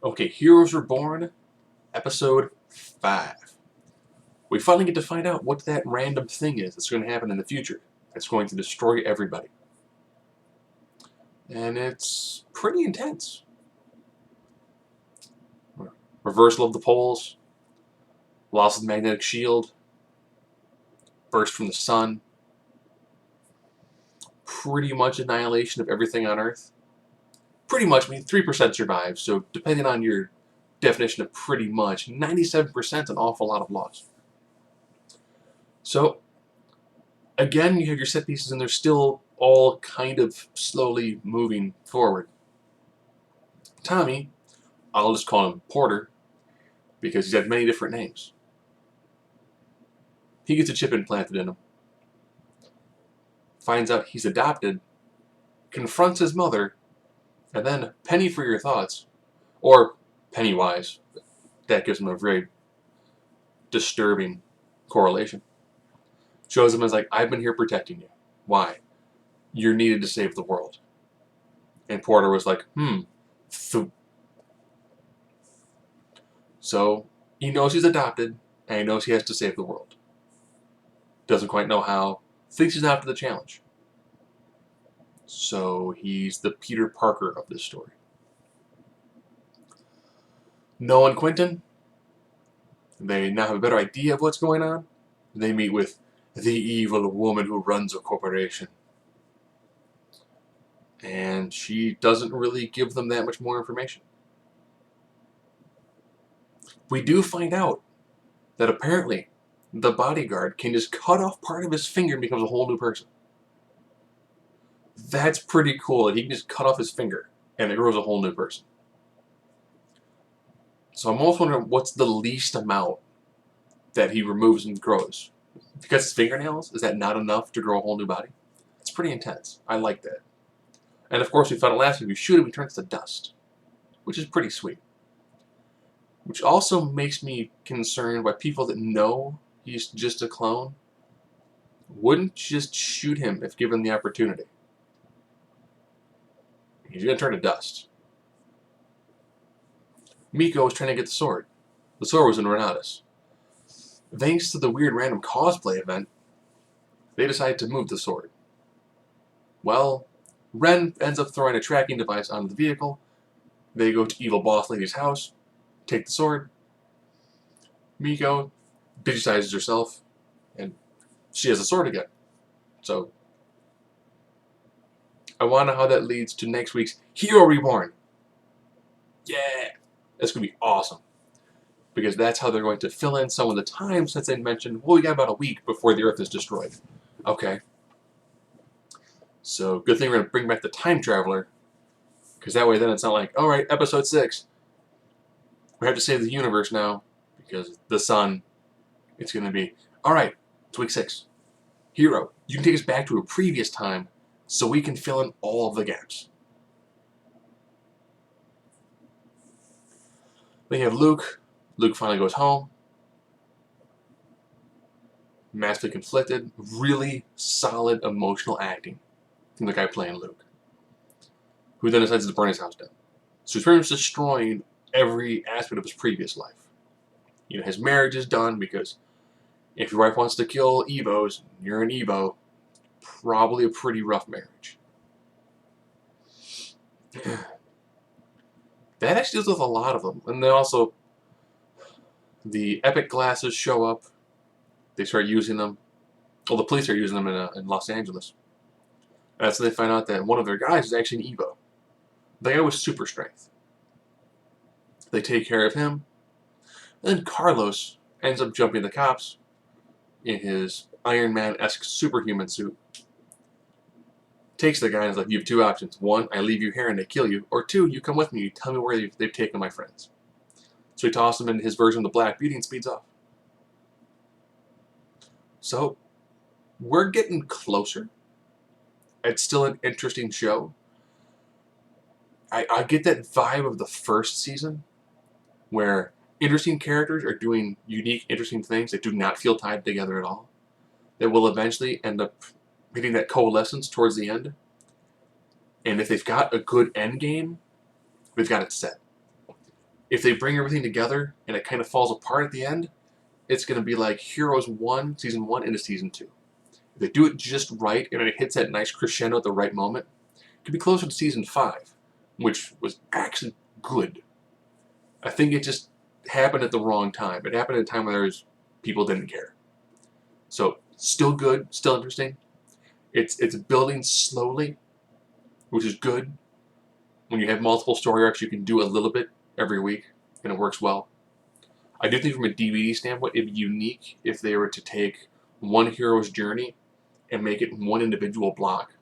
Okay, Heroes Reborn, episode 5. We finally get to find out what that random thing is that's going to happen in the future. It's going to destroy everybody. And it's pretty intense. Reversal of the poles, loss of the magnetic shield, burst from the sun, pretty much annihilation of everything on Earth. Pretty much, 3% survive, so depending on your definition of pretty much, 97% an awful lot of loss. So, again, you have your set pieces and they're still all kind of slowly moving forward. Tommy, I'll just call him Porter, because he's had many different names. He gets a chip implanted in him. Finds out he's adopted, confronts his mother, and then Penny for your thoughts, or Pennywise. That gives him a very disturbing correlation. Shows him as like, I've been here protecting you. Why? You're needed to save the world. And Porter was like, So he knows he's adopted, and he knows he has to save the world. Doesn't quite know how. Thinks he's up to the challenge. So he's the Peter Parker of this story. Noah and Quentin, they now have a better idea of what's going on. They meet with the evil woman who runs a corporation. And she doesn't really give them that much more information. We do find out that apparently the bodyguard can just cut off part of his finger and becomes a whole new person. That's pretty cool that he can just cut off his finger and it grows a whole new person. So I'm also wondering what's the least amount that he removes and grows. Because his fingernails, is that not enough to grow a whole new body? It's pretty intense. I like that. And of course we found out last week, if you shoot him, he turns to dust. Which is pretty sweet. Which also makes me concerned by people that know he's just a clone wouldn't just shoot him if given the opportunity. He's going to turn to dust. Miko was trying to get the sword. The sword was in Renatus. Thanks to the weird random cosplay event, they decided to move the sword. Well, Ren ends up throwing a tracking device onto the vehicle. They go to Evil Boss Lady's house, take the sword. Miko digitizes herself, and she has a sword again. So, I wonder how that leads to next week's Hero Reborn. Yeah! That's going to be awesome. Because that's how they're going to fill in some of the time since they mentioned, well, we got about a week before the Earth is destroyed. Okay. So, good thing we're going to bring back the Time Traveler. Because that way then it's not like, alright, episode 6. We have to save the universe now. Because the sun, it's going to be, alright, it's week 6. Hero, you can take us back to a previous time so we can fill in all of the gaps. Then you have Luke. Luke finally goes home. Massively conflicted. Really solid emotional acting from the guy playing Luke. Who then decides to burn his house down. So he's pretty much destroying every aspect of his previous life. You know, his marriage is done because if your wife wants to kill Evos, you're an Evo, probably a pretty rough marriage. That actually deals with a lot of them. And then also, the Epic glasses show up. They start using them. Well, the police are using them in Los Angeles. And that's when they find out that one of their guys is actually an Evo. The guy with super strength. They take care of him. And then Carlos ends up jumping the cops in his Iron Man-esque superhuman suit. Takes the guy and is like, you have 2 options. 1, I leave you here and they kill you. Or 2, you come with me, you tell me where they've taken my friends. So he tosses him into his version of the Black Beauty and speeds off. So, we're getting closer. It's still an interesting show. I get that vibe of the first season, where interesting characters are doing unique, interesting things that do not feel tied together at all. That will eventually end up hitting that coalescence towards the end. And if they've got a good end game, they've got it set. If they bring everything together and it kind of falls apart at the end, it's going to be like Heroes 1, Season 1 into Season 2. If they do it just right and it hits that nice crescendo at the right moment, it could be closer to Season 5, which was actually good. I think it just happened at the wrong time. It happened at a time where people didn't care. So, still good, still interesting. It's building slowly, which is good. When you have multiple story arcs, you can do a little bit every week, and it works well. I do think from a DVD standpoint, it'd be unique if they were to take one hero's journey and make it one individual block.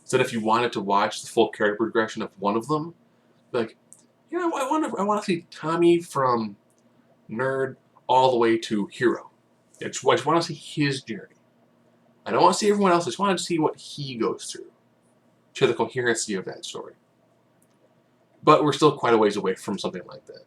So that if you wanted to watch the full character progression of one of them, like, you know, I want to see Tommy from nerd all the way to hero. I just want to see his journey. I don't want to see everyone else. I just want to see what he goes through. Show the coherency of that story. But we're still quite a ways away from something like that.